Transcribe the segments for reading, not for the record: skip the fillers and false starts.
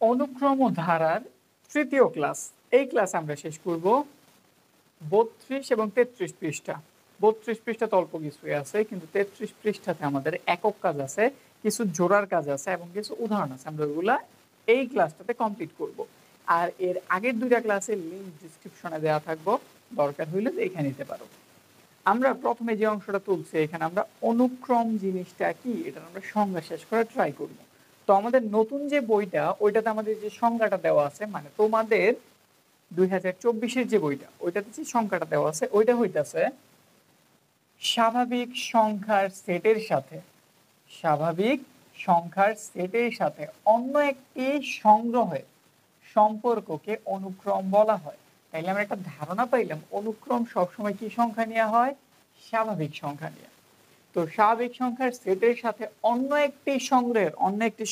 অনুক্রম ও ধারার তৃতীয় ক্লাস। এই ক্লাস আমরা শেষ করব 32 এবং 33 পৃষ্ঠা। 32 পৃষ্ঠা অল্প কিছুই আছে, কিন্তু 33 পৃষ্ঠাতে আমাদের একক কাজ আছে, কিছু জোড়ার কাজ আছে এবং কিছু উদাহরণ আছে। আমরা ওইগুলা এই ক্লাসটাতে কমপ্লিট করব। আর এর আগের দুইটা ক্লাসের লিঙ্ক ডিসক্রিপশনে দেওয়া থাকবো, দরকার হইলে দেখে নিতে পারো। আমরা প্রথমে যে অংশটা তুলছি, এখানে আমরা অনুক্রম জিনিসটা কি এটা আমরা সংজ্ঞা শেষ করে ট্রাই করব। তো আমাদের নতুন যে বইটা, ওইটাতে আমাদের যে সংজ্ঞাটা দেওয়া আছে, মানে তোমাদের 2024-এর যে বইটা, ওইটাতে যে সংখ্যাটা দেওয়া আছে, ওইটা হইতাছে স্বাভাবিক সংখ্যার সেটের সাথে স্বাভাবিক সংখ্যার সেটের সাথে অন্য একটি সংগ্রহের সম্পর্ককে অনুক্রম বলা হয়। তাইলে আমরা একটা ধারণা পাইলাম অনুক্রম সবসময় কি সংখ্যা নেওয়া হয়, স্বাভাবিক সংখ্যা নিয়ে। তো স্বাভাবিক সংখ্যার সেটের সাথে অন্য একটি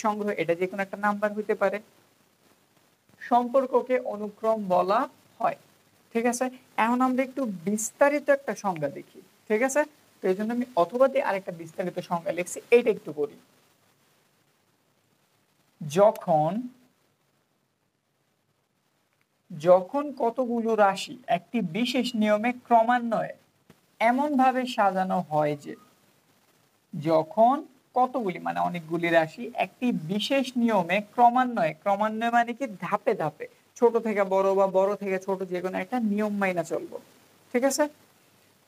সংগ্রহ, এটা যে কোনো একটা নাম্বার হইতে পারে, সম্পর্ককে অনুক্রম বলা হয়। ঠিক আছে, এখন আমরা একটু বিস্তারিত একটা সংজ্ঞা দেখি। ঠিক আছে, তো এই জন্য আমি অথবা দিয়ে আরেকটা বিস্তারিত সংজ্ঞা লিখছি, এইটা একটু করি। যখন যখন কতগুলো রাশি একটি বিশেষ নিয়মে ক্রমান্বয়ে এমন ভাবে সাজানো হয় যে, যখন কতগুলি মানে অনেকগুলি রাশি একটি বিশেষ নিয়মে ক্রমান্বয়ে মানে কি ধাপে ধাপে, ছোট থেকে বড় বা বড় থেকে ছোট, যে কোনো একটা নিয়ম মাইনা চলবো। ঠিক আছে,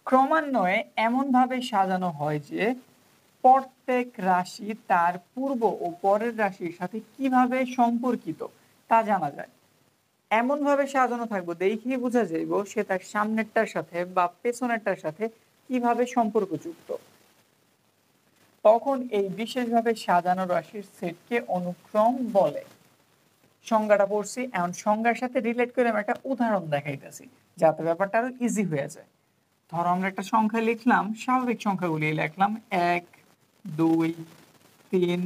ক্রমান্বয়ে এমন ভাবে সাজানো হয় যে প্রত্যেক রাশি তার পূর্ব ও পরের রাশির সাথে কিভাবে সম্পর্কিত তা জানা যায়। এমন ভাবে সাজানো থাকবো দেখেই বোঝা যাইব সে তার সামনেরটার সাথে বা পেছনেরটার সাথে কিভাবে সম্পর্কযুক্ত। তখন এই বিশেষভাবে সাজানো রাশির সেটকে অনুক্রম বলে। সংজ্ঞাটা পড়ছি, এখন সংজ্ঞার সাথে রিলেট করে আমি একটা উদাহরণ দেখাইতেছি যাতে ব্যাপারটা আরো ইজি হয়ে যায়। ধরো আমরা একটা সংখ্যা লিখলাম, স্বাভাবিক সংখ্যাগুলি লিখলাম 1 2 3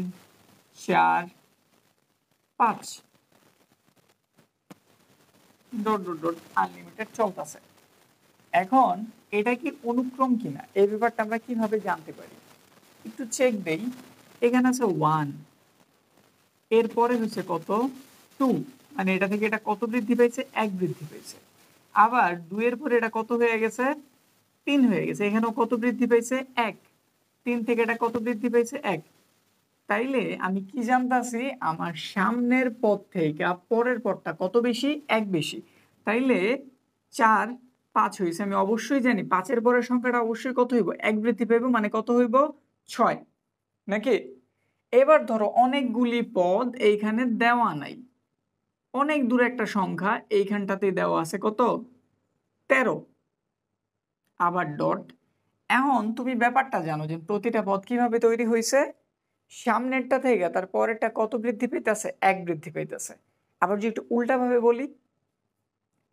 4 5 ডট ডট ডট আনলিমিটেড চলতেছে। এখন এটা কি অনুক্রম কিনা এই ব্যাপারটা আমরা কিভাবে জানতে পারি, একটু চেক দেই। এখানে আছে 1, এরপরে হচ্ছে কত 2, মানে এটা থেকে এটা কত বৃদ্ধি পেয়েছে, 1 বৃদ্ধি পেয়েছে। আবার 2 এর পরে এটা কত হয়ে গেছে, 3 হয়ে গেছে। এখানেও কত বৃদ্ধি পেয়েছে, 1। 3 থেকে এটা কত বৃদ্ধি পেয়েছে, 1। তাইলে আমি কি জানতাছি, আমার সামনের পদ থেকে পরের পদটা কত বেশি, 1 বেশি। তাইলে 4 5 হয়েছে, আমি অবশ্যই জানি 5-এর পরের সংখ্যাটা অবশ্যই কত হইব, 1 বৃদ্ধি পাইব, মানে কত হইব 6 নাকি। এবার ধরো অনেকগুলি পদ এইখানে দেওয়া নাই, অনেক দূরে একটা সংখ্যা এইখানটাতে দেওয়া আছে কত 13, আবার ডট। এখন তুমি ব্যাপারটা জানো যে প্রতিটা পদ কিভাবে তৈরি হয়েছে, সামনেরটা থেকে তার পরেরটা কত বৃদ্ধি পেতেছে, 1 বৃদ্ধি পেতেছে। আবার যদি একটু উল্টা ভাবে বলি,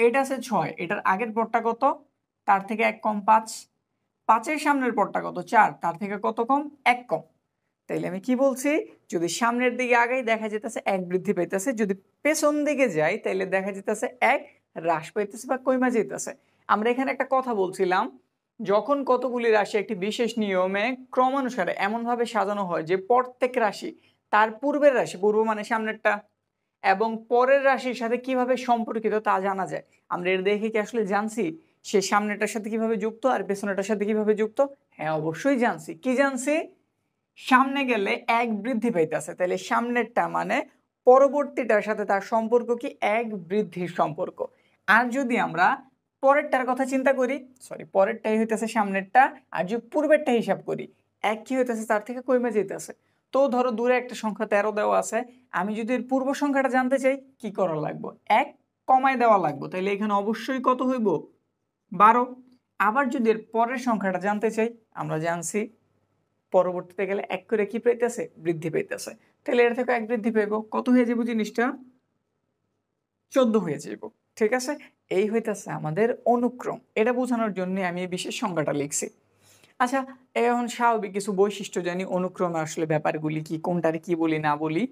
এটা আছে 6, এটার আগের পদটা কত, তার থেকে 1 কম 5। 5-এর সামনের পদটা কত 4, তার থেকে কত কম, 1 কম। তাইলে আমি কি বলছি, যদি সামনের দিকে আগাই দেখা যেতেছে 1 বৃদ্ধি পাইতেছে, যদি পেছন দিকে যাই তাইলে দেখা যেতেছে 1 হ্রাস পাইতেছে বা কইমা যেতেছে। আমরা এখানে একটা কথা বলছিলাম, যখন কতগুলি রাশি একটি বিশেষ নিয়মে ক্রমানুসারে এমন ভাবে সাজানো হয় যে প্রত্যেক রাশি তার পূর্বের রাশি, পূর্ব মানে সামনেরটা, এবং পরের রাশির সাথে কিভাবে সম্পর্কিত তা জানা যায়। আমরা এর দেখে কি আসলে জানছি সে সামনেটার সাথে কিভাবে যুক্ত আর পেছনেটার সাথে কিভাবে যুক্ত? হ্যাঁ, অবশ্যই জানছি। কি জানছি, সামনে গেলে 1 বৃদ্ধি পাইতেছে, তাহলে সামনেরটা মানে পরবর্তীটার সাথে তার সম্পর্ক কি 1 বৃদ্ধির সম্পর্ক। আর যদি আমরা পরেরটার কথা চিন্তা করি, পরেরটাই হইতেছে সামনেরটা, আর যদি পূর্বেরটা হিসাব করি 1 কি হইতেছে তার থেকে কমে যেতেছে। তো ধরো দূরে একটা সংখ্যা 13 দেওয়া আছে, আমি যদি এর পূর্ব সংখ্যাটা জানতে চাই কি করা লাগবে, 1 কমায় দেওয়া লাগবে, তাহলে এখানে অবশ্যই কত হইব 12। আবার যদি এর পরের সংখ্যাটা জানতে চাই, আমরা জানছি পরবর্তীতে গেলে 1 করে কি পাইতেছে, বৃদ্ধি পাইতেছে। তাহলে এর থেকে 1 বৃদ্ধি পাইব, কত হয়ে যাবো জিনিসটা, 14 হয়ে যাব। ঠিক আছে, এই হইতেছে আমাদের অনুক্রম। এটা বোঝানোর জন্য আমি এই বিশেষ সংজ্ঞাটা লিখছি। আচ্ছা, এখন স্বাভাবিক কিছু বৈশিষ্ট্য জানি, অনুক্রমে আসলে ব্যাপারগুলি কি, কোনটারে কি বলি না বলি।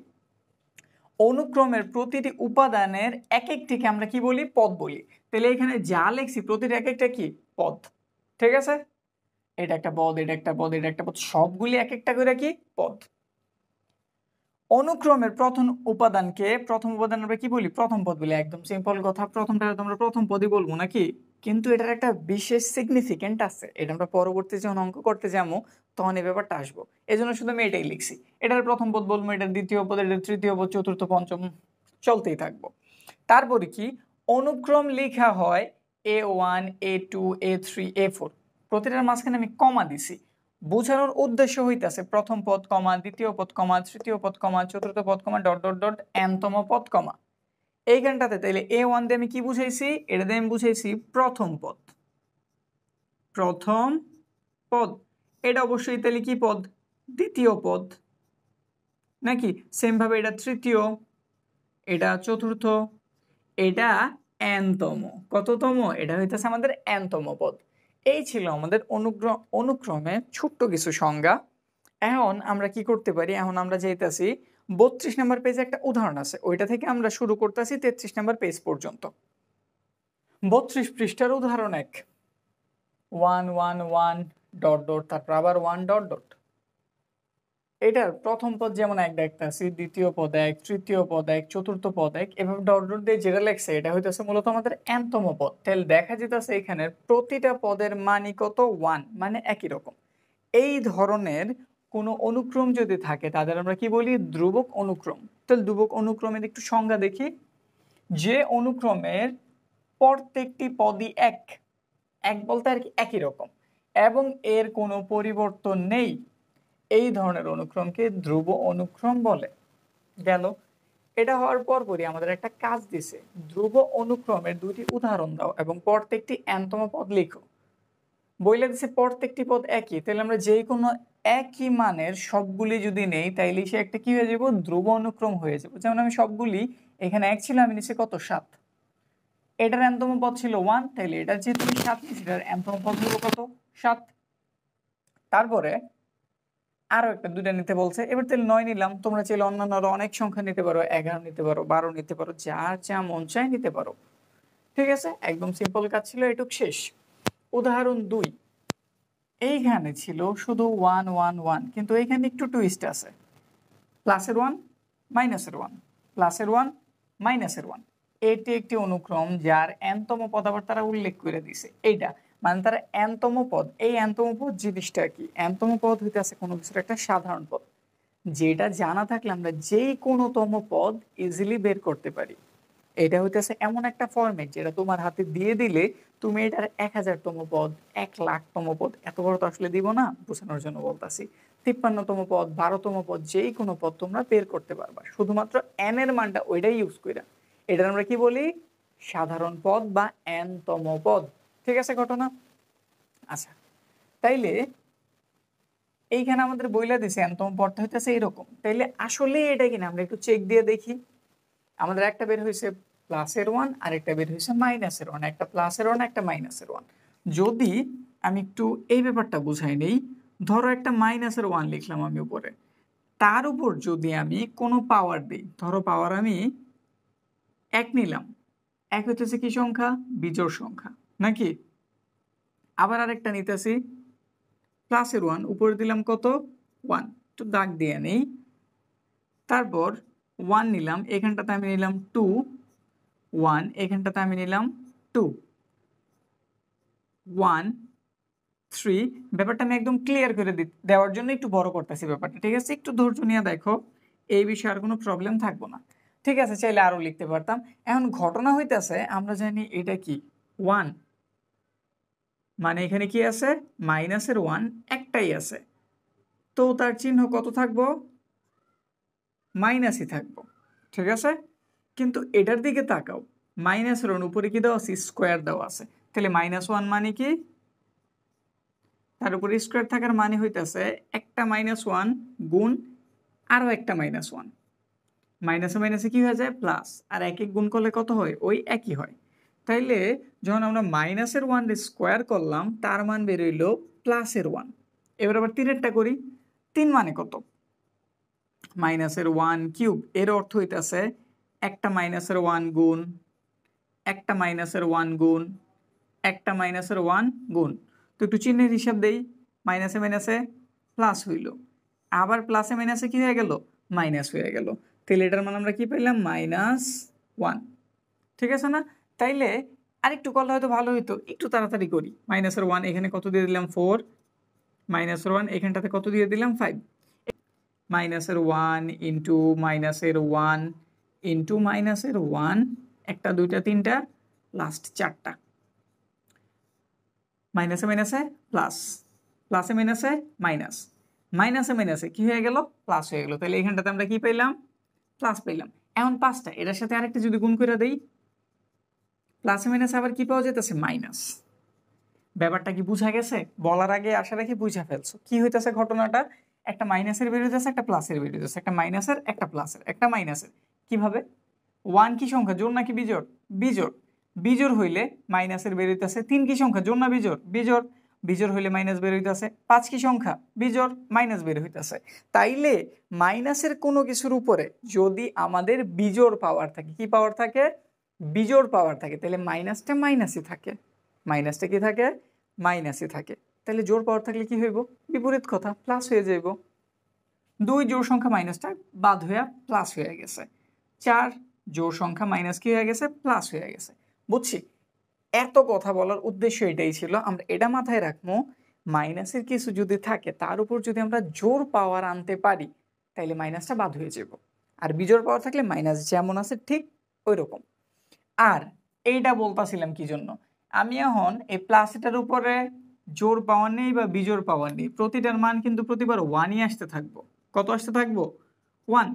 অনুক্রমের প্রতিটি উপাদানের এক একটিকে আমরা কি বলি, পদ বলি। তাহলে এখানে যা লিখছি প্রতিটা এক একটা কি, পদ। ঠিক আছে, এটা একটা পদ, এটা একটা পদ, এটা একটা পদ, সবগুলি এক একটা করে কি, পদ। অনুক্রমের প্রথম উপাদানকে আমরা কি বলি? প্রথম পদ বলি। একদম সিম্পল কথা, প্রথমটা তোমরা প্রথম পদই বলবো নাকি? কিন্তু এটার একটা বিশেষ সিগনিফিকেন্ট আছে, এটা আমরা পরবর্তী যখন অঙ্ক করতে যাবো তখন এই ব্যাপারটা আসবো। এই জন্য শুধু আমি এটাই লিখছি, এটার প্রথম পদ বলবো, এটার দ্বিতীয় পদ, এটার তৃতীয় পদ, চতুর্থ, পঞ্চম, চলতেই থাকবো। তারপরে কি অনুক্রম লেখা হয় A1 A2 A3 A4, প্রতিটার মাঝখানে আমি কমা দিছি। বোঝানোর উদ্দেশ্য হইতাছে প্রথম পদ কমা, দ্বিতীয় পদ কমা, তৃতীয় পদ কমা, চতুর্থ পদ কমা, ডট ডট ডট এনতম পদ কমা। এইখানটাতে তাইলে A1 দিয়ে আমি কি বুঝাইছি? এটা দিয়ে আমি বুঝাইছি প্রথম পদ। প্রথম পদ এটা অবশ্যই তাহলে কি পদ? দ্বিতীয় পদ নাকি? সেম ভাবে এটা তৃতীয়, এটা চতুর্থ, এটা এনতম। কততম? এটা হইতেছে আমাদের এনতম পদ। এই ছিল আমাদের অনুক্রমে ছোট্ট কিছু সংজ্ঞা। এখন আমরা কি করতে পারি? এখন আমরা যাইতাছি 32 নম্বর পেজে একটা উদাহরণ আছে, ওইটা থেকে আমরা শুরু করতেছি 33 নম্বর পেজ পর্যন্ত। 32 পৃষ্ঠার উদাহরণ 1, 1 1 1 ডট ডট, তারপর আবার 1 ডট ডট। এটার প্রথম পদ যেমন এক দেখতেছি, দ্বিতীয় পদ এক, তৃতীয় পদ এক, চতুর্থ পদ এক, এভাবে ডট ডট দিয়ে যেটা লেখছে এটা হইতেছে মূলত আমাদের এনতম পদ। তাহলে দেখা যেতেছে এখানে প্রতিটা পদের মানই কত? 1, মানে একই রকম। এই ধরনের কোনো অনুক্রম যদি থাকে তাদের আমরা কি বলি? ধ্রুবক অনুক্রম। তাহলে ধ্রুবক অনুক্রমের একটু সংজ্ঞা দেখি। যে অনুক্রমের প্রত্যেকটি পদই এক, এক বলতে আর কি একই রকম, এবং এর কোনো পরিবর্তন নেই, এই ধরনের অনুক্রমকে ধ্রুব অনুক্রম বলে। গেল। এটা হওয়ার পরপরই আমাদের একটা কাজ দিছে, ধ্রুব অনুক্রমের দুটি উদাহরণ দাও এবং প্রত্যেকটি এনতম পদ লিখো। বইলে দিছে প্রত্যেকটি পদ একই, তাহলে আমরা যে কোনো একই মানের সবগুলি যদি নেই তাইলে সে একটা কি হয়ে যাব? ধ্রুব অনুক্রম হয়ে যাবে। যেমন আমি সবগুলি এখানে এক ছিল, আমি নিচে কত? 7। এটার এনতম পদ ছিল 1, তাইলে এটা যেহেতু 7 নিচে, এটার এনতম পদ হলো কত? 7। তারপরে আরো একটা দুইটা নিতে বলছে, এবার তাহলে 9 নিলাম। তোমরা চাইলে অন্যান্য আরো অনেক সংখ্যা নিতে পারো, 11 নিতে পারো, 12 নিতে পারো, যার যা মন চায় নিতে পারো। ঠিক আছে, একদম সিম্পল কাজ ছিল, এটুক শেষ। উদাহরণ 2, এইখানে ছিল শুধু 1 1 1, কিন্তু এইখানে একটু টুইস্ট আছে। প্লাসের 1 মাইনাসের 1, প্লাসের 1 মাইনাসের 1। এটি একটি অনুক্রম যার এনতম পদ আবার তারা উল্লেখ করে দিছে। এইটা মানে তারা এনতম পদ। এই এনতম পদ জিনিসটা কি? এনতম পদ হইতেছে কোনো কিছুর একটা সাধারণ পদ, যেটা জানা থাকলে আমরা যেই কোনো তম পদ ইজিলি বের করতে পারি। এটা হইতেছে এমন একটা ফরম্যাট যেটা তোমার হাতে দিয়ে দিলে তুমি এটার 1000তম পদ, 1,00,000তম পদ, এত বড় তো আসলে দিব না, বোঝানোর জন্য বলতাছি, 53তম পদ, 12তম পদ, যেই কোনো পদ তোমরা বের করতে পারবা শুধুমাত্র এন এর মানটা ওইটাই ইউজ করে। এটার আমরা কি বলি? সাধারণ পদ বা এনতম পদ। ঠিক আছে ঘটনা? আচ্ছা, তাইলে এইখানে আমাদের বইলা দিছে এনতম পদটা হইতেছে এরকম। তাইলে আসলে এটা কিনা আমরা একটু চেক দিয়ে দেখি। আমাদের একটা বের হয়েছে প্লাসের 1 আর একটা বের হয়েছে মাইনাসের 1, একটা প্লাসের 1 একটা মাইনাসের 1। যদি আমি একটু এই ব্যাপারটা বুঝাই নেই, ধরো একটা মাইনাসের 1 লিখলাম আমি উপরে, তার উপর যদি আমি কোনো পাওয়ার দিই, ধরো পাওয়ার আমি 1 নিলাম, 1 হইতেছে কি সংখ্যা? বিজোড় সংখ্যা নাকি? আবার আরেকটা নিতেছি প্লাসের 1, উপরে দিলাম কত? 1, তো দাগ দিয়ে নেই। তারপর 1 নিলাম, এখানটাতে আমি নিলাম 2, 1, এখানটাতে আমি নিলাম 2, 1 3। ব্যাপারটা আমি একদম ক্লিয়ার করে দেওয়ার জন্য একটু বড় করতেছি ব্যাপারটা, ঠিক আছে? একটু ধৈর্য নিয়ে দেখো, এই বিষয়ে আর কোনো প্রবলেম থাকবো না। ঠিক আছে, চাইলে আরো লিখতে পারতাম। এখন ঘটনা হইতেছে আমরা জানি এটা কি 1, মানে এখানে কি আছে? মাইনাসের 1 একটাই আছে, তো তার চিহ্ন কত থাকবো? মাইনাসই থাকবো। ঠিক আছে, কিন্তু এটার দিকে তাকাও, মাইনাসের 1 উপরে কি দেওয়া আছে? স্কোয়ার দেওয়া আছে। তাহলে -1 মানে কি? তার উপরে স্কোয়ার থাকার মানে হইতেছে একটা -1 গুণ আরো একটা -1, মাইনাসে মাইনাসে কি হয়ে যায়? প্লাস। আর এক এক গুণ করলে কত হয়? ওই একই হয়। তাইলে যখন আমরা -1 স্কোয়ার করলাম তার মান বেরোইল +1। এবার আবার 3-এরটা করি, 3 মানে কত? -1 কিউব। এর অর্থ হইতেছে একটা -1 গুণ একটা -1 গুণ একটা -1 গুণ। তো একটু চিহ্নের হিসাব দেই, মাইনাসে মাইনাসে প্লাস হইল, আবার প্লাসে মাইনাসে কি হয়ে গেল? মাইনাস হয়ে গেল। তাহলে এটার মান আমরা কি পেলাম? -1। ঠিক আছে না? তাইলে আরেকটু করলে হয়তো ভালো হইতো, একটু তাড়াতাড়ি করি। -1 এখানে কত দিয়ে দিলাম? 4। -1 এখানটাতে কত দিয়ে দিলাম? 5। -1 ইন্টু -1 ইন্টু -1, একটা দুইটা তিনটা লাস্ট চারটা, মাইনাসে মাইনাসে প্লাস, প্লাসে মাইনাসে মাইনাস, মাইনাসে মাইনাসে কি হয়ে গেল? প্লাস হয়ে গেল। তাহলে এখানটাতে আমরা কি পেলাম? প্লাস পেলাম। এখন 5টা, এটার সাথে আরেকটা যদি গুণ করে দেই, প্লাসে মাইনাসে আবার কি পাওয়া যেতেছে? মাইনাস। ব্যাপারটা কি বুঝা গেছে? বলার আগে আশা রাখি বুঝা ফেলছো কি হইতেছে ঘটনাটা। একটা মাইনাসের বের হইতেছে, একটা প্লাসের বের হইতেছে, একটা মাইনাসের, একটা প্লাসের, একটা মাইনাসের। কিভাবে? 1 কি সংখ্যা, জোড় নাকি বিজোড়? বিজোড়। বিজোড় হইলে মাইনাসের বের হইতেছে। 3 কি সংখ্যা, জোড় না বিজোড়? বিজোড়। বিজোড় হইলে মাইনাস বের হইতেছে। 5 কি সংখ্যা, বিজোড়, মাইনাস বের হইতেছে। তাইলে মাইনাসের কোনো কিছুর উপরে যদি আমাদের বিজোড় পাওয়ার থাকে, কি পাওয়ার থাকে? বিজোড় পাওয়ার থাকে, তাহলে মাইনাসটা মাইনাসই থাকে। মাইনাসটা কি থাকে? মাইনাসই থাকে। তাহলে জোড় পাওয়ার থাকলে কি হইব? বিপরীত কথা, প্লাস হয়ে যাইব। 2 জোড় সংখ্যা মাইনাসটা বাদ হয়ে প্লাস হয়ে গেছে। 4 জোড় সংখ্যা মাইনাস কি হয়ে গেছে? প্লাস হয়ে গেছে। বুঝছি? এত কথা বলার উদ্দেশ্য এটাই ছিল, আমরা এটা মাথায় রাখবো, মাইনাসের কিছু যদি থাকে তার উপর যদি আমরা জোড় পাওয়ার আনতে পারি তাইলে মাইনাসটা বাদ হয়ে যাব। আর বিজোড় পাওয়ার থাকলে মাইনাস যেমন আছে ঠিক ওই রকম। আর এইটা বলতাছিলাম কি জন্য, আমি এখন এই প্লাস এটার উপরে জোড় পাওয়ার নেই বা বিজোড় পাওয়ার নেই, প্রতিটার মান কিন্তু প্রতিবার 1ই আসতে থাকবো। কত আসতে থাকবো? 1।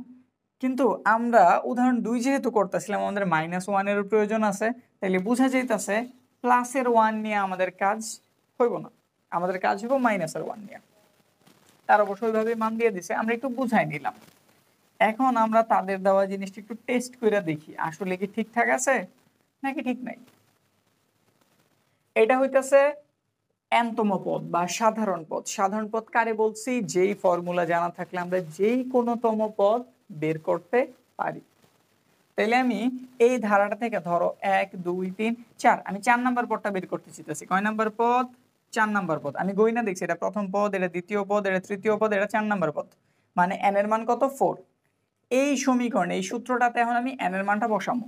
কিন্তু আমরা উদাহরণ 2 যেহেতু করতেছিলাম, আমাদের -1 প্রয়োজন আছে, তাইলে বোঝা যাইতেছে প্লাসের 1 নিয়ে আমাদের কাজ হইব না, আমাদের কাজ হইব -1 নিয়ে। তার অবশ্য ওইভাবে মান দিয়ে দিছে, আমরা একটু বুঝাই নিলাম। এখন আমরা তাদের দেওয়া জিনিসটা একটু টেস্ট করে দেখি আসলে কি ঠিকঠাক আছে নাকি ঠিক নাই। এটা হইতেছে nতম পদ বা সাধারণ পদ। সাধারণ পদ কারে বলছি? যেই ফর্মুলা জানা থাকলে আমরা যেই কোনো তম পদ বের করতে পারি। তাইলে আমি এই ধারাটা থেকে ধরো 1 2 3 4, আমি 4 নাম্বার পদটা বের করতে চাইতেছি। কয় নাম্বার পদ? 4 নাম্বার পদ। আমি গইনা দেখছি, এটা প্রথম পদ, এটা দ্বিতীয় পদ, এটা তৃতীয় পদ, এটা 4 নাম্বার পদ। মানে n এর মান কত? 4। এই সমীকরণে এই সূত্রটাতে এখন আমি n এর মানটা বসাবো।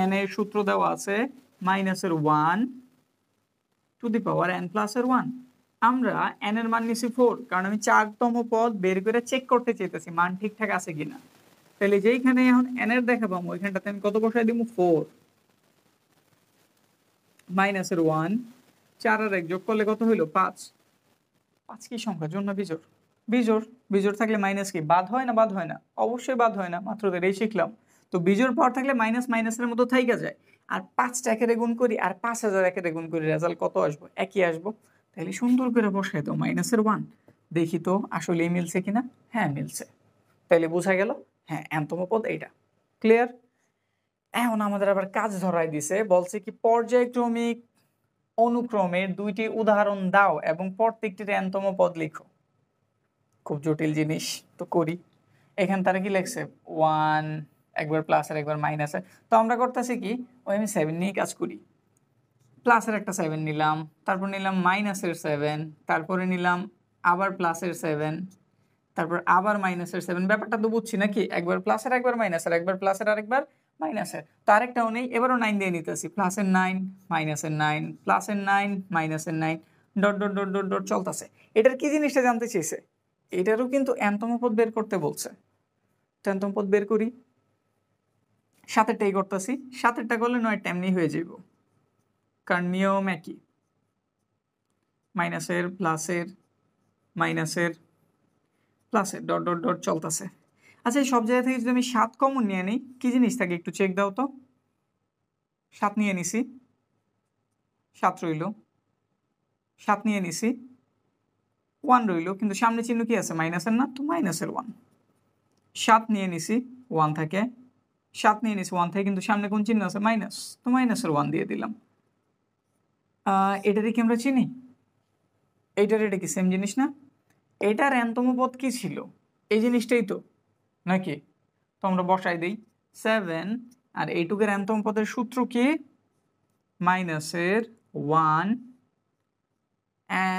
n এর সূত্র দেওয়া আছে -1 to the power n plus 1। আমরা n এর মান নিছি 4, কারণ আমি 4তম পদ বের করে চেক করতে চাইতেছি মান ঠিকঠাক আছে কিনা। তাহলে যেইখানে এখন n এর দেখা পাবো ওইখানটাতে আমি কত বসাই দিব? 4 -1, 4 আর 1 যোগ করলে কত হইল? 5। 5 কি সংখ্যা, জোড় না বিজোড়? বিজোড়। বিজোড় থাকলে মাইনাস কি বাদ হয় না? বাদ হয় না, অবশ্যই বাদ হয় না, মাত্র এটাই শিখলাম। তো বিজোড় পাওয়ার থাকলে মাইনাস মাইনাসের মতো থাইকা যায়। আর 5টা একেরে গুণ করি আর 5000 একেরে গুণ করি, রেজাল্ট কত আসবো? একই আসবো। তাহলে সুন্দর করে বসাই দাও -1। দেখি তো আসলে মিলছে কিনা। হ্যাঁ মিলছে। তাহলে বোঝা গেল হ্যাঁ nতম পদ এইটা। ক্লিয়ার? এখন আমাদের আবার কাজ ধরাই দিছে, বলছে কি পর্যায়ক্রমিক অনুক্রমের 2টি উদাহরণ দাও এবং প্রত্যেকটির nতম পদ লিখো। খুব জটিল জিনিস, তো করি। এখানে তারা কি লিখছে? 1, একবার প্লাসের একবার মাইনাসের। তো আমরা করতেছি কি, ওই আমি 7 নিয়ে কাজ করি। প্লাসের একটা 7 নিলাম, তারপর নিলাম মাইনাসের 7, তারপরে নিলাম আবার প্লাসের 7, তারপর আবার মাইনাসের 7। ব্যাপারটা তো বুঝছি নাকি? একবার প্লাসের একবার মাইনাসের, একবার প্লাসের আরেকবার মাইনাসের। তো আরেকটাও নেই, এবারও 9 দিয়ে নিতেছি। প্লাসের 9 মাইনাসের 9, প্লাসের 9 মাইনাসের 9, dot dot dot dot dot চলতেছে। এটার কি জিনিসটা জানতে চেয়েছে? এটারও কিন্তু nতম পদ বের করতে বলছে। তো nতম পদ বের করি। 7এরটাই করতেছি, 7এরটা করলে 9টা এমনি হয়ে যাব, কারণ নিয়ম একই। মাইনাসের প্লাসের মাইনাসের প্লাসের ডট ডট ডট চলতেছে। আচ্ছা এই সব জায়গা থেকে যদি আমি 7 কমন নিয়ে নিই, কি জিনিস থাকে একটু চেক দাও তো। 7 নিয়ে নিছি, 7 রইল। 7 নিয়ে নিছি, 1 রইল, কিন্তু সামনে চিহ্ন কি আছে? মাইনাসের না, তো -1। 7 নিয়ে নিছি, 1 থাকে। 7 নিয়ে নিছি, 1 থাকে, কিন্তু সামনে কোন চিহ্ন আছে? মাইনাস, তো -1 দিয়ে দিলাম। এটারে কি আমরা চিনি? এইটার এটা কি সেম জিনিস না? এটার nতম পদ কি ছিল? এই জিনিসটাই তো নাকি? তো আমরা বসাই দিই 7, আর এইটুকের nতম পদের সূত্র কি? -1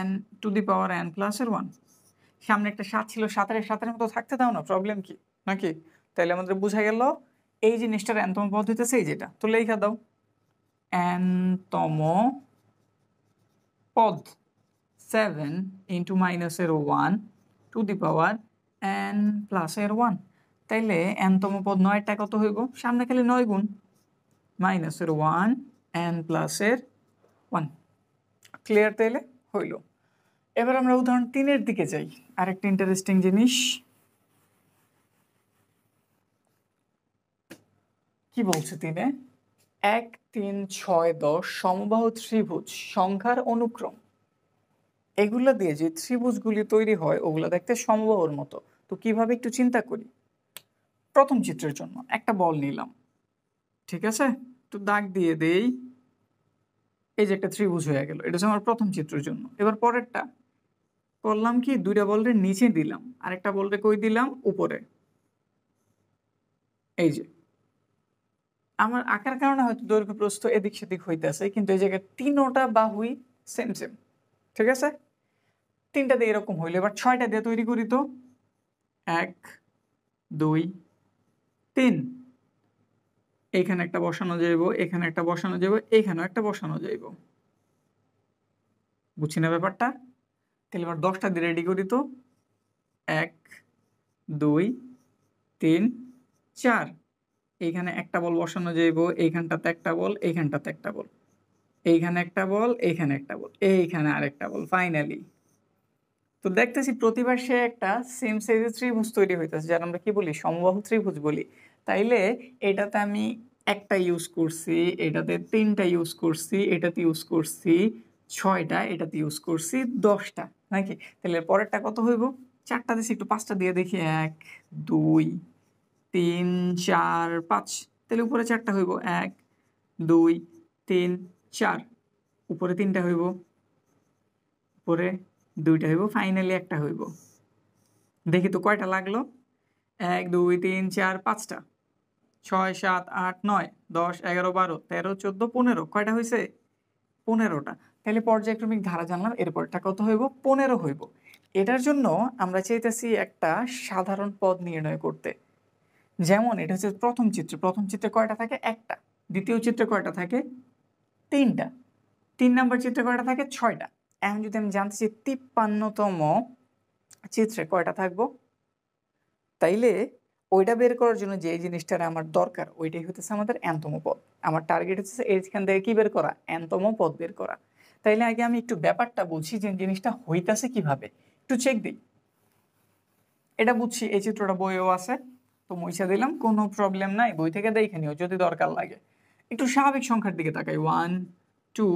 n to the power n plus 1। সামনে একটা 7 ছিল, 7-এর মতো থাকতে দাও না, প্রবলেম কি নাকি? তাহলে আমাদের বোঝা গেল এই জিনিসটার এনতম পদ হইতেছে এই যেটা। তো লেখা দাও এনতম পদ 7 ইন্টু মাইনাসের 1 টু দি পাওয়ার n প্লাসের 1। তাইলে এনতম পদ 9টা কত হইব? সামনে খালি 9 গুণ মাইনাসের 1 n প্লাসের 1। ক্লিয়ার? তাইলে হইল। এবার আমরা উদাহরণ 3-এর দিকে যাই। আরেকটা ইন্টারেস্টিং জিনিস কি বলছে 3-এ, 1 3 6 10 সমবাহু ত্রিভুজ সংখ্যার অনুক্রম, এগুলা দিয়ে যে ত্রিভুজগুলি তৈরি হয় ওগুলা দেখতে সমবাহুর মতো। তো কিভাবে একটু চিন্তা করি। প্রথম চিত্রের জন্য একটা বল নিলাম, ঠিক আছে? তো দাগ দিয়ে দেই, এই যে একটা ত্রিভুজ হয়ে গেল। এটা হচ্ছে আমার প্রথম চিত্রের জন্য। এবার পরেরটা করলাম কি, দুইটা বলরে নিচে দিলাম, আরেকটা বলরে কই দিলাম? উপরে। এই যে আমার আকার কারণে হয়তো দৈর্ঘ্য প্রস্থ এদিক সেদিক হইতেছে, কিন্তু এই জায়গায় তিনোটা বাহুই সেম সেম, ঠিক আছে? 3টা দিয়ে এরকম হইলো। এবার 6টা দিয়ে তৈরি করি তো। 1 2 3, এইখানে একটা বসানো যাইব, এখানে একটা বসানো যাইব, এইখানেও একটা বসানো যাইব। বুঝছি না ব্যাপারটা? তাহলে এবার 10টা দিয়ে রেডি করি তো। 1 2 3 4, এইখানে একটা বল বসানো যাইব, এইখানটাতে একটা বল, এইখানটাতে একটা বল, এইখানে একটা বল, এইখানে একটা বল, এইখানে আরেকটা বল। ফাইনালি তো দেখতেছি প্রতিবার সে একটা সেম সাইজের ত্রিভুজ তৈরি হইতেছে, যার আমরা কি বলি? সমবাহু ত্রিভুজ বলি। তাইলে এটাতে আমি একটা ইউজ করছি, এটাতে 3টা ইউজ করছি, এটাতে ইউজ করছি 6টা, এটাতে ইউজ করছি 10টা, নাকি? তাহলে পরেরটা কত হইব? 4টা দিছি, একটু 5টা দিয়ে দেখি। 1 2 3 4 5, তাহলে উপরে 4টা হইব। 1 2 3 4, উপরে 3টা হইব, উপরে 2টা হইব, ফাইনালি একটা হইব। দেখি তো কয়টা লাগলো। 1 2 3 4 5টা, 6 7 8 9 10 11 12 13 14 15, কয়টা হয়েছে? 15টা। তাহলে পর্যায়ক্রমিক ধারা জানলাম, এরপরটা কত হইব? 15 হইব। এটার জন্য আমরা চাইতেছি একটা সাধারণ পদ নির্ণয় করতে। যেমন এটা হচ্ছে প্রথম চিত্র, প্রথম চিত্রে কয়টা থাকে? একটা। দ্বিতীয় চিত্রে কয়টা থাকে? 3টা। 3 নাম্বার চিত্রে কয়টা থাকে? 6টা। এখন যদি আমি জানতে চাই 53তম চিত্রে কয়টা থাকবো, তাইলে ওইটা বের করার জন্য যে জিনিসটার আমার দরকার ওইটাই হতেছে আমাদের এনতম পদ। আমার টার্গেট হচ্ছে এইখান থেকে কি বের করা? এনতম পদ বের করা। তাইলে আগে আমি একটু ব্যাপারটা বুঝি যে জিনিসটা হইতাছে কিভাবে, একটু চেক দিই। এটা বুঝছি, এই চিত্রটা বইয়েও আছে, তো মুছে দিলাম, কোনো প্রবলেম নাই, বই থেকে দেখে নিও যদি দরকার লাগে। একটু স্বাভাবিক সংখ্যার দিকে তাকাই। 1 2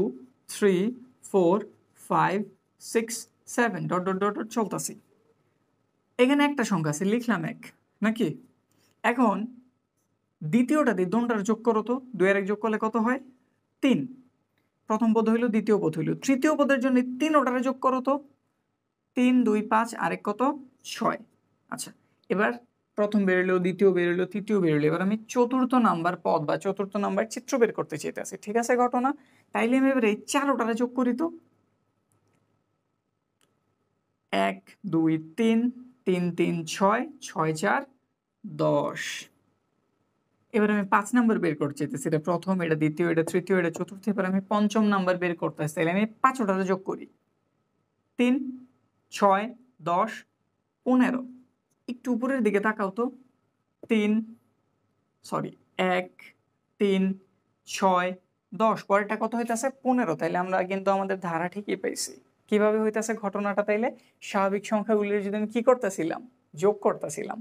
3 4 5 6 7 ডট ডট ডট ডট চলতেছি। এখানে একটা সংখ্যা আছে, লিখলাম 1, নাকি? এখন দ্বিতীয়টা দিয়ে দোনটার যোগ করো তো। 2 আর 1 যোগ করলে কত হয়? 3। প্রথম পদ হইল, দ্বিতীয় পদ হইল। তৃতীয় পদের জন্য 3ওটারে যোগ করো তো। 3 2 5 আরেক কত? 6। আচ্ছা, এবার প্রথম বেরোলো, দ্বিতীয় বেরোলো, তৃতীয় বেরোলো। এবার আমি চতুর্থ নাম্বার পদ বা চতুর্থ নাম্বার চিত্র বের করতে চাইতেছি, ঠিক আছে ঘটনা? তাইলে আমি এবার এই 4ওটারে যোগ করি তো। 1 2 3 3 3 6 6 4 10। এবার আমি 5 নাম্বার বের করতে চাইতেছি। এটা প্রথম, এটা দ্বিতীয়, এটা তৃতীয়, এটা চতুর্থ। এবার আমি পঞ্চম নাম্বার বের করতে আসছি, তাহলে আমি 5ওটাতে যোগ করি। 3 6 10 15। একটু উপরের দিকে তাকাও তো। 3 সরি 1 3 6 10, পরেরটা কত হইতাছে? 15। তাইলে আমরা কিন্তু আমাদের ধারা ঠিকই পাইছি। কিভাবে হইতাছে ঘটনাটা? তাইলে স্বাভাবিক সংখ্যাগুলির যদি আমি কি করতেছিলাম? যোগ করতেছিলাম,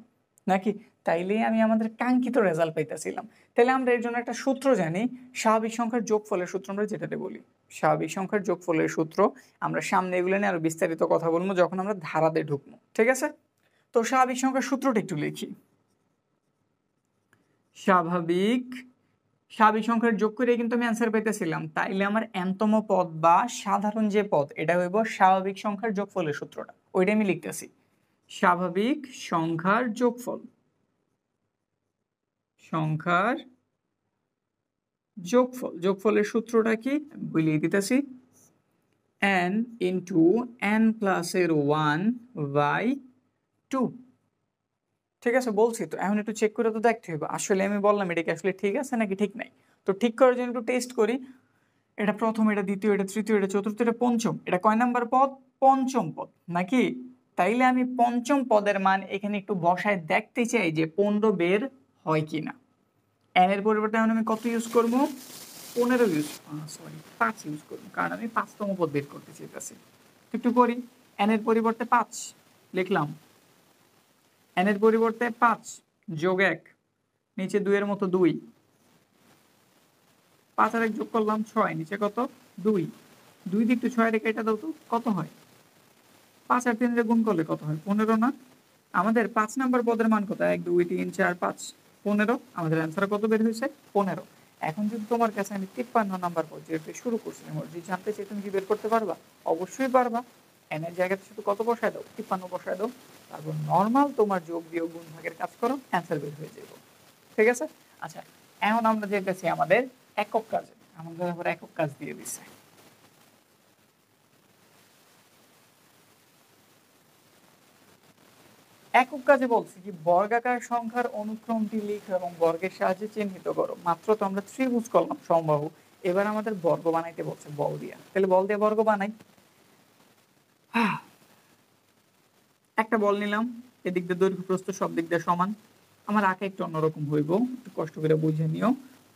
নাকি? তাইলেই আমি আমাদের কাঙ্ক্ষিত রেজাল্ট পাইতেছিলাম। তাহলে আমরা এর জন্য একটা সূত্র জানি, স্বাভাবিক সংখ্যার যোগফলের সূত্র আমরা যেটাতে বলি। স্বাভাবিক সংখ্যার যোগফলের সূত্র আমরা সামনে এগুলো নিয়ে আরো বিস্তারিত কথা বলবো যখন আমরা ধারাতে ঢুকবো, ঠিক আছে? তো স্বাভাবিক সংখ্যার সূত্রটা একটু লিখি। স্বাভাবিক সংখ্যার যোগ করে কিন্তু আমি অ্যান্সার পেতেছিলাম। তাইলে আমার এনতম পদ বা সাধারণ যে পদ, এটা হইব স্বাভাবিক সংখ্যার যোগফলের সূত্রটা, ওইটা আমি লিখতেছি। স্বাভাবিক সংখ্যার যোগফল, সংখ্যার যোগফলের সূত্রটা কি বলিয়ে দিতেছি। n ইন্টু n প্লাসের 1/2। ঠিক আছে, বলছি তো, এখন একটু চেক করে তো দেখতে হবে আসলে আমি বললাম এটা কি আসলে ঠিক আছে নাকি ঠিক নাই। তো ঠিক করার জন্য একটু টেস্ট করি। এটা প্রথম, এটা দ্বিতীয়, এটা তৃতীয়, এটা চতুর্থ, এটা পঞ্চম। এটা কয় নাম্বার পদ? পঞ্চম পদ নাকি? তাইলে আমি পঞ্চম পদের মান এখানে একটু বসায় দেখতে চাই যে 15 বের হয় কিনা। n এর পরিবর্তে এখন আমি কত ইউজ করবো? 15 ইউজ, সরি 5 ইউজ করবো, কারণ আমি 5তম পদ বের করতে চাইতেছি। একটু করি। n এর পরিবর্তে 5 লিখলাম, n এর পরিবর্তে 5 যোগ 1, নিচে 2 এর মতো 2, 5 আর 1 যোগ করলাম 6, নিচে কত? 2, 2 দিয়ে একটু 6 রেখে এটা দাও তো কত হয়? 5 আর 3 রে গুণ করলে কত হয়? 15 না? আমাদের 5 নাম্বার পদের মান কত? 1 2 3 4 5, 15। আমাদের অ্যান্সার কত বের হয়েছে? 15। এখন যদি তোমার কাছে আমি 53 নাম্বার পদ যেটা শুরু করছিলাম যদি জানতে চাই তুমি কি বের করতে পারবা? অবশ্যই পারবা। n এর জায়গাতে শুধু কত বসায় দাও? 53 বসায় দাও, তারপর নরমাল তোমার যোগ বিয়োগ গুণ ভাগের কাজ করো, অ্যান্সার বের হয়ে যাবে। ঠিক আছে? আচ্ছা, এখন আমরা যেতেছি আমাদের একক কাজে। আমাদের আবার একক কাজ দিয়ে দিছে। একক কাজে বলছি কি বর্গাকার সংখ্যার অনুক্রমটি লিখো এবং বর্গের সাহায্যে চিহ্নিত করো। মাত্র তো আমরা ত্রিভুজ করলাম সমবাহু, এবার আমাদের বর্গ বানাইতে বলছে বল দিয়া। তাহলে বল দিয়ে বর্গ বানাই। একটা বল নিলাম, এদিক দিয়ে দৈর্ঘ্য প্রস্থ সব দিক দিয়ে সমান। আমার আঁকা একটু অন্যরকম হইব, একটু কষ্ট করে বুঝে নিও,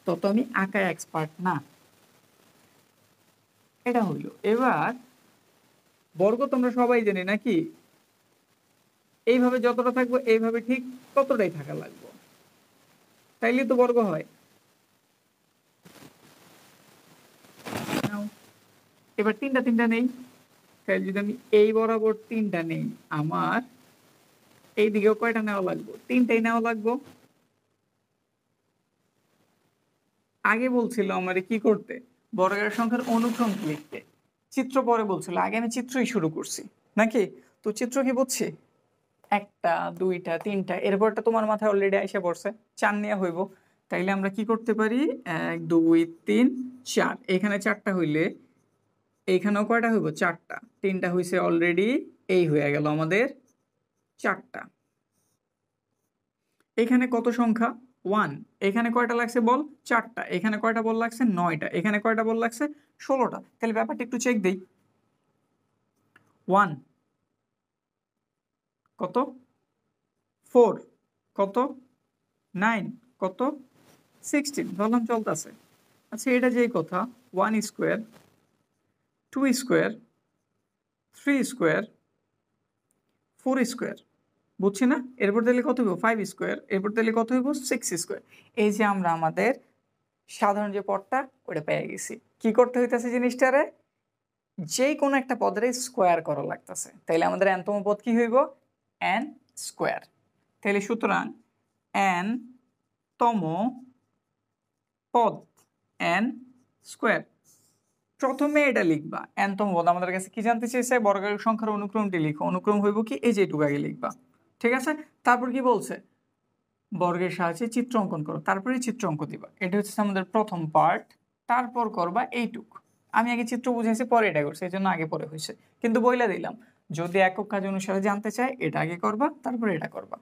তত আমি আঁকায় এক্সপার্ট না। এটা হইল। এবার বর্গ তোমরা সবাই জানি নাকি? এইভাবে যতটা থাকবো এইভাবে ঠিক ততটাই থাকা লাগবে, তাইলে তো বর্গ হয়। নাও, এবার তিনটা তিনটা নেই, তাহলে যদি আমি এই বরাবর তিনটা নেই, আমার এই দিকেও কয়টা নেওয়া লাগবে? তিনটাই নেওয়া লাগবে। আগে বলছিল আমার কি করতে? বর্গের সংখ্যার অনুক্রম লিখতে। চিত্র পরে বলছিল, আগে আমি চিত্রই শুরু করছি নাকি? তো চিত্র কি বুঝছি? একটা দুইটা তিনটা, এরপরটা তোমার মাথায় অলরেডি এসে পড়ছে, 4 নেওয়া হইব। তাইলে আমরা কি করতে পারি? 1 2 3 4, এখানে 4টা হইলে এইখানেও কয়টা হইব? 4টা। 3টা হইছে অলরেডি, এই হয়ে গেল আমাদের 4টা। এখানে কত সংখ্যা? 1। এখানে কয়টা লাগছে বল? 4টা। এখানে কয়টা বল লাগছে? 9টা। এখানে কয়টা বল লাগছে? 16টা। তাহলে ব্যাপারটা একটু চেক দেই। 1 কত? 4 কত? 9 কত? 16 ধরলাম, চলতেছে। আচ্ছা, এটা যেই কথা, 1 স্কোয়ার, 2 স্কোয়ার, 3 স্কোয়ার, 4 স্কোয়ার, বুঝছি না? এরপর তাহলে কত হইব? 5 স্কোয়ার। এরপর তাহলে কত হইব? 6 স্কোয়ার। এই যে আমরা আমাদের সাধারণ যে পদটা ওটা পেয়ে গেছি। কি করতে হইতেছে জিনিসটারে? যে কোনো একটা পদের স্কোয়ার করা লাগতেছে। তাইলে আমাদের এনতম পদ কি হইব? N square. তাহলে সুতরাং এন তম পদ এন স্কোয়ার। প্রথমে এটা লিখবা এনতম পদ। আমাদের কাছে কি জানতে চেয়েছে? বর্গের সংখ্যার অনুক্রমটি লিখো। অনুক্রম হইব কি? এই যে এটুকু আগে লিখবা। ঠিক আছে? তারপর কি বলছে? বর্গের সাহায্যে চিত্র অঙ্কন করো, তারপরে চিত্র অঙ্ক দিবা। এটা হচ্ছে আমাদের প্রথম পার্ট। তারপর করবা এইটুক। আমি আগে চিত্র বুঝাইছি, পরে এটা করছি, এই জন্য আগে পরে হয়েছে। কিন্তু বইলা দিলাম, যদি একক কাজ অনুসারে জানতে চাই এটা আগে করবা, তারপরে এটা করবা।